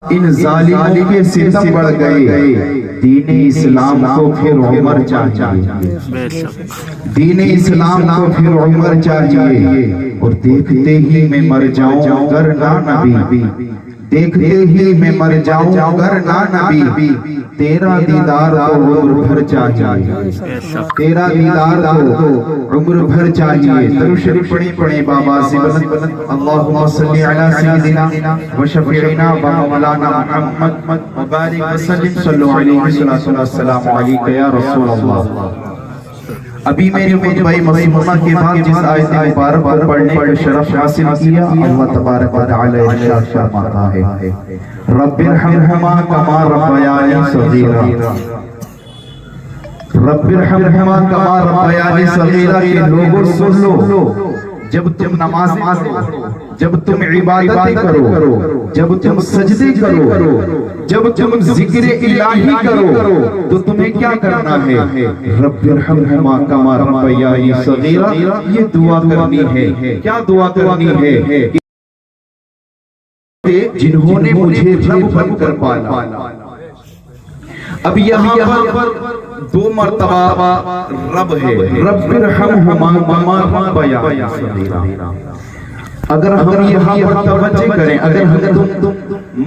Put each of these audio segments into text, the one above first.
ان ظالموں کے ستم بڑھ گئے، دین اسلام کو پھر عمر چاہیے، دین اسلام کو پھر عمر چاہیے، اور دیکھتے ہی میں مر جاؤں گر نہ نبی، دیکھتے ہی میں مر جاؤں گر نہ نبی، تیرا دیدار تو عمر بھر چاہیے، تیرا دیدار تو عمر بھر چاہیے۔ درود شریف پڑھیں بابا سے بلند، اللہم صلی علی سیدنا و شفیعنا و مولانا محمد مبارک وسلم، صلو علیہ السلام علیکہ یا رسول اللہ۔ ابھی میری خطبہ مسمومہ کے بعد جس آیت مبارک کو پڑھنے کا شرف حاصل کیا، اللہ تبارک و تعالی ارشاد فرماتا ہے، رب ارحمہما کما ربیانی صغیرا، رب ارحمہما کما ربیانی صغیرا کے لوگوں سن لو، جب تم نماز پڑھو، جب تم عبادت کرو، جب تم سجدے کرو، جب تم ذکر الہی کرو، تو تمہیں کیا کرنا ہے؟ رب ارحمہما کما ربیانی صغیرا، یہ دعا کرنی ہے۔ کیا دعا کرنی ہے؟ جنہوں نے مجھے رب بن کر پالا۔ اب یہاں پر دو مرتبہ رب ہے، رب ارحمہما کما ربیانی صغیرا۔ اگر ہم یہاں پر توجہ کریں، اگر ہم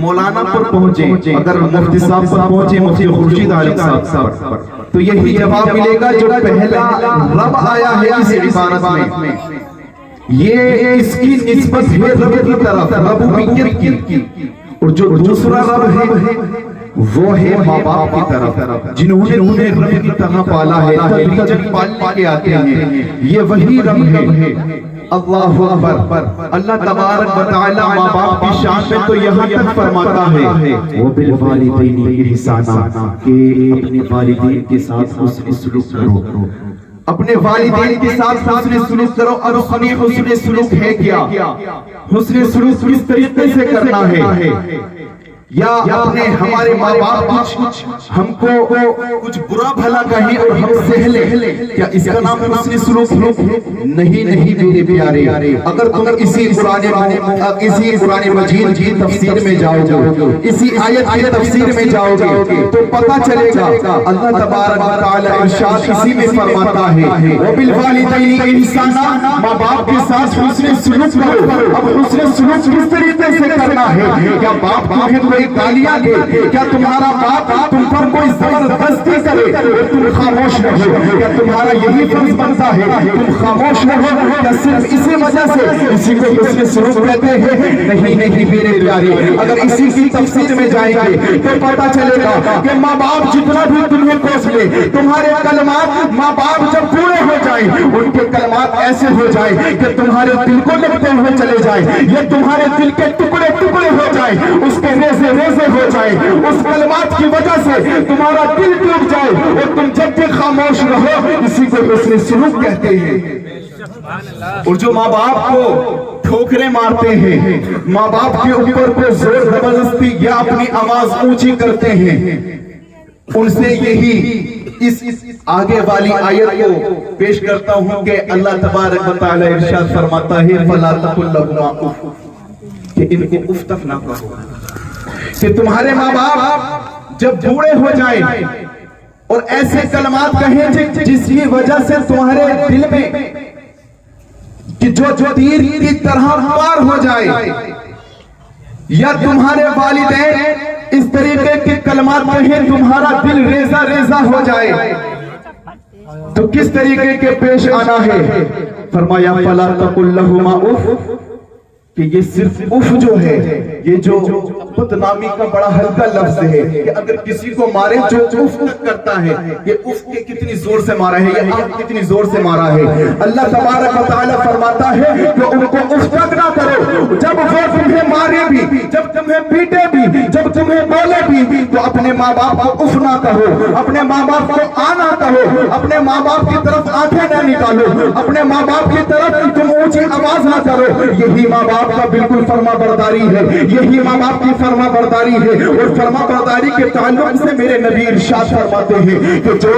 مولانا پر پہنچیں، اگر مفتی صاحب پر پہنچیں، مفتی خورشید عالم صاحب پر، تو یہی جواب ملے گا جو پہلا رب آیا ہے اس عبارت میں، یہ اس کی نسبت ہے رب کی طرف، ربوبیت کی، اور جو دوسرا رب ہے وہ ہے ماں باپ کی طرف، جنہوں نے انہیں رب کی طرح پالا ہے، تدریجاً پالنے کے آتے ہیں، یہ وہی رب ہے۔ اللہ اکبر۔ اللہ تبارک و تعالی ماں باپ کی شان میں تو یہاں تک فرماتا ہے، وَبِالْوَالِدَيْنِ إِحْسَانًا، کہ اپنے والدین کے ساتھ حسن سلوک کرو، اپنے والدین کے ساتھ حسن سلوک کرو۔ اب سنیے حسن سلوک ہے کیا؟ حسن سلوک کس طریقے سے کرنا ہے؟ یا اپنے ہمارے ماں باپ ہم کو کچھ برا بھلا کہیں اور ہم سہ لیں، کیا اس کا نام حسن سلوک ہے؟ نہیں میرے پیارے، اگر تم اسی قرآن مجید کی تفسیر میں جاؤ گے، اسی آیت کی تفسیر میں جاؤ گے، تو پتہ چلے گا اللہ تبارک و تعالی ارشاد اسی میں فرماتا ہے، وَبِالْوَالِدَيْنِ إِحْسَانًا، ماں باپ کے ساتھ حسن سلوک کرو۔ اب حسن سلوک کس طریقے سے کرنا ہے؟ کیا باپ تمہیں کوئی گالیاں دے؟ کیا تمہارا باپ تم پر کوئی زبردستی کرے اور تم خاموش رہو؟ کیا تمہارا یہی فرض بنتا ہے تم خاموش رہو؟ کیا صرف اسی وجہ سے اسی کو حسن سلوک کہتے ہیں؟ نہیں میرے پیارے، اگر اسی کی تفسیر میں جائیں گے تو پتہ چلے گا کہ ماں باپ جتنا بھی تمہیں کوس لے، تمہارے کلمات ماں باپ جب پورے ہو جائیں، ان کے کلمات ایسے ہو جائیں کہ تمہارے دل کو لگتے ہوئے چلے جائیں، یہ تمہارے دل کے ٹکڑے ہو جائیں، اس کے ریزے ہو جائیں، اس کلمات کی وجہ سے تمہارا دل ٹوٹ جائے، اور تم جب بھی خاموش رہو، اسی کو حسن سلوک کہتے ہیں۔ اور جو ماں باپ کو ٹھوکریں مارتے ہیں، ماں باپ کے اوپر کو زور زبردستی یا اپنی آواز اونچی کرتے ہیں، ان سے یہی اس آگے والی آیت کو پیش کرتا ہوں کہ اللہ تبارک و تعالی ارشاد فرماتا ہے، فَلَا تَقُلْ لَهُمَا اُفٍّ، کہ ان کو اف تک نہ کہو۔ کہ تمہارے ماں باپ جب بوڑھے ہو جائیں اور ایسے کلمات کہیں جس کی وجہ سے تمہارے دل میں کہ جو تیر کی طرح پار ہو جائے، یا تمہارے والدین اس طریقے کے کلمات کہیں تمہارا دل ریزہ ہو جائے، تو کس طریقے کے پیش آنا ہے؟ فرمایا فَلَا تَقُلْ لَهُمَا اُفٍّ، کہ یہ صرف اف جو ہے، یہ جو بدنامی کا بڑا ہلکا لفظ ہے، کہ اگر کسی کو مارے جو اف کرتا ہے، یہ اف کے کتنی زور سے مارا ہے، یہ آپ کتنی زور سے مارا ہے۔ اللہ تبارک و تعالی فرماتا ہے کہ ان کو اف تک نہ کرو، جب وہ تمہیں مارے بھی، جب تمہیں پیٹے بھی، جب تمہیں بولے بھی، تو اپنے ماں باپ کو اف نہ کہو، اپنے ماں باپ کو آنا کہو، اپنے ماں باپ کی طرف آنکھیں نہ نکالو، اپنے ماں باپ کی طرف تم اونچی آواز نہ کرو۔ یہی ماں باپ کا بالکل فرما برداری ہے، یہی ماں باپ کی فرما برداری ہے، اور فرما برداری کے تعلق سے میرے نبی ارشاد فرماتے ہیں کہ جو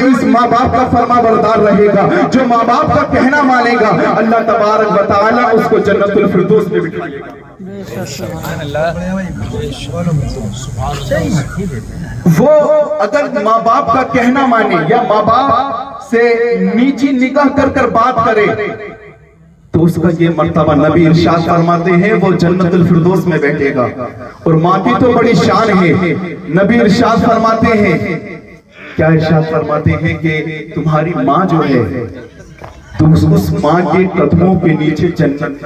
اس ماں باپ کا فرما بردار رہے گا، جو ماں باپ کا کہنا مانے گا، اللہ تبارک و تعالی اس کو جنت الفردوس میں بٹھائے گا۔ وہ اگر ماں باپ کا کہنا مانے یا ماں باپ سے نیچی نگاہ کر بات کرے تو اس کا یہ مرتبہ نبی ارشاد فرماتے ہیں وہ جنت الفردوس میں بیٹھے گا. اور ماں کی تو بڑی شان ہے. نبی ارشاد فرماتے ہیں, کیا ارشاد فرماتے ہیں کہ تمہاری ماں جو ہے تم اس ماں کے قدموں کے نیچے جنت,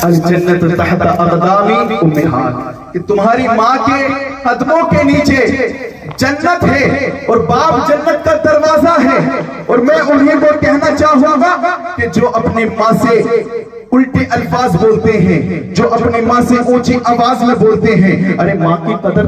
الجنت تحت اقدام امہات, کہ تمہاری ماں کے قدموں کے نیچے جنت ہے اور باب جنت کا دروازہ ہے. اور میں انہیں کو کہنا چاہوں گا کہ جو اپنی ماں سے الٹے الفاظ بولتے ہیں, جو اپنی ماں سے اونچی آواز میں بولتے ہیں, ارے ماں کی قدر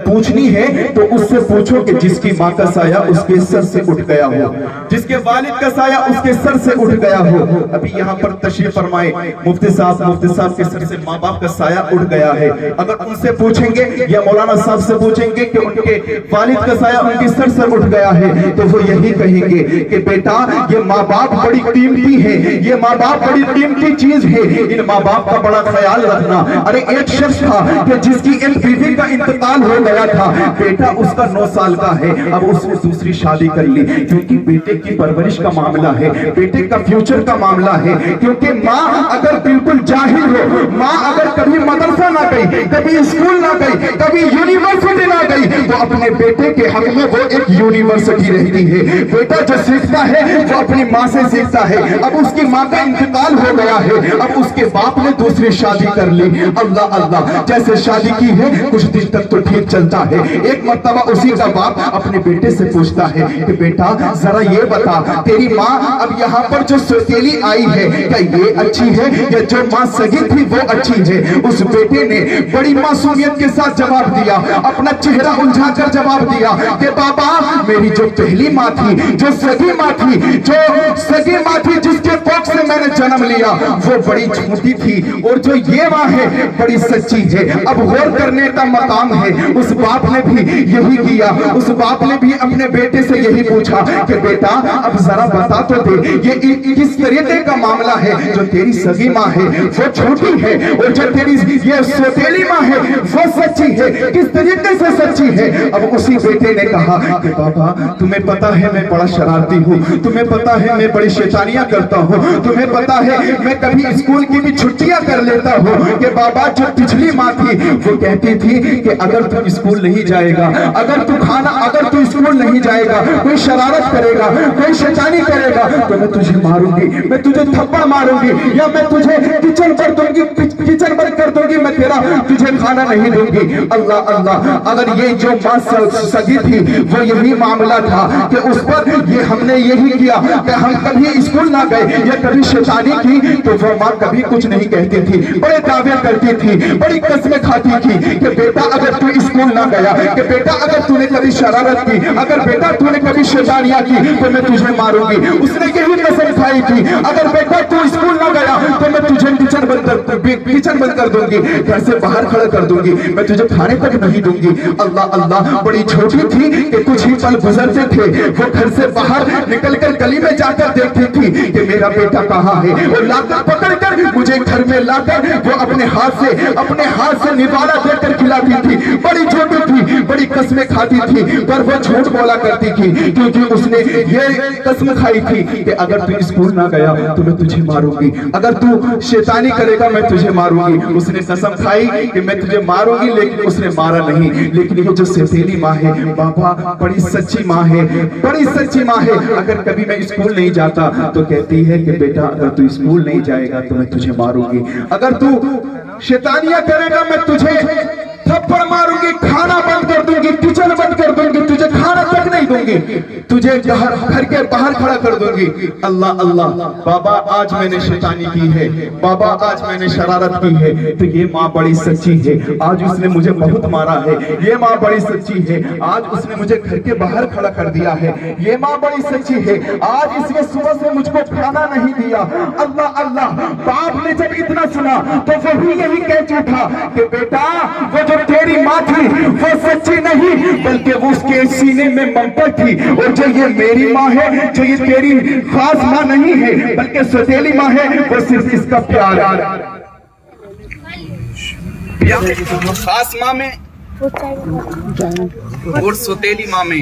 پوچھنی ہے تو اس سے پوچھو کہ جس کی ماں کا سایہ اس کے سر سے اٹھ گیا ہو, جس کے والد کا سایہ اس کے سر سے اٹھ گیا ہو. ابھی یہاں پر تشریف فرمائے مفتی صاحب کے سر سے ماں باپ کا سایہ اٹھ گیا ہے. اگر ان سے پوچھیں گے یا مولانا صاحب سے پوچھیں گے کہ ان کے والد کا سایہ ان کی سر سے اٹھ گیا ہے تو وہ یہی کہیں گے کہ بیٹا یہ ماں باپ بڑی قیمتی ہے, یہ ماں باپ بڑی قیمتی چیز ہے, ان ماں باپ کا بڑا خیال رکھنا. ارے ایک شخص تھا کہ جس کی ایک بیوی کا انتقال ہو گیا تھا, بیٹا اس کا 9 سال کا ہے, اب اس نے دوسری شادی کر لی کیونکہ بیٹے کی پرورش کا معاملہ ہے, بیٹے کا فیوچر کا معاملہ ہے. کیونکہ ماں اگر بالکل جاہل ہو, ماں اگر کبھی مدرسہ نہ گئی, کبھی اسکول نہ گئی, کبھی یونیورسٹی نہ گئی تو اپنے بیٹے کے حق میں وہ ایک یونیورسٹی رہتی ہے. بیٹا جو سیکھتا ہے وہ اپنی ماں سے سیکھتا ہے. اب اس کی ماں کا انتقال ہو گیا ہے, اب اس کے باپ نے دوسری شادی کر لی. اللہ اللہ, جیسے شادی کی ہے کچھ دن تک تو ٹھیک چلتا ہے. ایک مرتبہ اسی کا باپ اپنے بیٹے سے پوچھتا ہے کہ بیٹا ذرا یہ بتا, تیری ماں اب یہاں پر جو سوتیلی آئی ہے کیا یہ اچھی ہے یا جو ماں سگی تھی وہ اچھی ہے؟ اس بیٹے نے بڑی معصومیت کے ساتھ جواب دیا, اپنا چہرہ الجھا کر جواب دیا کہ بابا میری جو پہلی ماں تھی, جو سگی ماں تھی, جس کے کوکھ سے میں نے جنم لیا وہ بڑی جھوٹی تھی, اور جو یہ ماں ہے بڑی سچی ہے. اب غور کرنے کا مقام ہے, اس باپ نے بھی یہی کیا. اس باپ نے بھی اپنے بیٹے سے یہی پوچھا کہ بیٹا اب ذرا بتا تو دے یہ کس طریقے کا معاملہ ہے, جو تیری سگی ماں ہے وہ جھوٹی ہے اور جو تیری یہ سوتیلی ماں ہے وہ سچی ہے, کس طریقے سے سچی ہے؟ اب اسی بیٹے نے کہا کہ بابا تمہیں پتا ہے میں بڑا شرارتی ہوں, تمہیں پتا ہے میں بڑی شیطانیاں کرتا ہوں, تمہیں پتا ہے میں کبھی اسکول کی بھی چھٹیاں کر لیتا ہوں. کہ بابا جو پچھلی ماں تھی وہ کہتی تھی کہ اگر تو اسکول نہیں جائے گا, اگر تو اسکول نہیں جائے گا, کوئی شرارت کرے گا, کوئی شیطانی کرے گا تو میں تجھے ماروں گی, میں تجھے تھپڑ ماروں گی, یا میں تجھے کچن بند کر دوں گی, میں تجھے کھانا نہیں دوں گی. اللہ اللہ, اگر یہ جو ماں سگی تھی وہ یہی معاملہ تھا کہ اس پر یہ ہم نے یہی کیا کہ ہم کبھی اسکول نہ گئے یا کبھی شیطانی کی تو وہ ماں کبھی کچھ نہیں کہتی تھی, بڑے دعوے کرتی تھی, بڑی قسمیں کھاتی تھی کہ بیٹا اگر تو اسکول نہ گیا, کہ بیٹا اگر تو نے کبھی شرارت کی, اگر بیٹا تو نے کبھی شیطانیاں کی تو میں تجھے ماروں گی. اس نے یہی قسم کھائی تھی اگر بیٹا تو اسکول نہ گیا تو میں تجھے کچن بند کر دوں گی, گھر سے باہر کھڑا کر دوں گی, میں تجھے کھانے تک نہیں دوں گی. اللہ اللہ, بڑی چھوٹی تھی کہ کچھ ہی پل گزرتے تھے, وہ گھر سے باہر نکل کر گلی میں جا کر دیکھتی تھی کہ میرا بیٹا کہاں ہے, اور لا کر پکڑ کر مجھے گھر میں لا کر وہ اپنے ہاتھ سے نوالا دے کر کھلاتی تھی. بڑی چھوٹی تھی, بڑی قسمیں کھاتی تھی, پر وہ جھوٹ بولا کرتی تھی کیونکہ اس نے یہ قسم کھائی تھی کہ اگر تو اسکول نہ گیا تو میں تجھے ماروں گی, اگر تو شیطانی کرے گا میں تجھے ماروں گی. اس نے قسم کھائی کہ میں تجھے ماروں گی, لیکن اس نے مارا نہیں. لیکن یہ جو سوتیلی ماں ہے بابا بڑی سچی ماں ہے, بڑی سچی ماں ہے. اگر کبھی میں اسکول نہیں جاتا تو کہتی ہے کہ بیٹا اگر تو اسکول نہیں جائے گا تو میں تجھے ماروں گی, اگر تو شیطانیاں کرے گا میں تجھے تھپڑ ماروں گی, کھانا بند کر دوں گی, کچن بند کر دوں گی, تجھے کھانا تک نہیں دوں گی, تجھے گھر کے باہر کھڑا کر دوں گی. اللہ اللہ, بابا آج میں نے شیطانی کی ہے, بابا آج میں نے شرارت کی ہے, تو یہ ماں بڑی سچی ہے, آج اس نے مجھے بہت مارا ہے, یہ ماں بڑی سچی ہے, آج اس نے مجھے گھر کے باہر کھڑا کر دیا ہے, یہ ماں بڑی سچی ہے, آج اس نے صبح سے مجھ کو کھانا نہیں دیا. اللہ اللہ, باپ نے جب اتنا سنا تو وہی یہی کہہ چکا کہ بیٹا وہ جو تیری ماں تھی وہ سچی نہیں بلکہ وہ اس کے سینے میں ممتا تھی, اور جو یہ میری ماں ہے, جو یہ تیری خاص ماں نہیں ہے بلکہ سوتیلی ماں ہے, وہ صرف اس کا پیار. خاص ماں میں اور سوتیلی ماں میں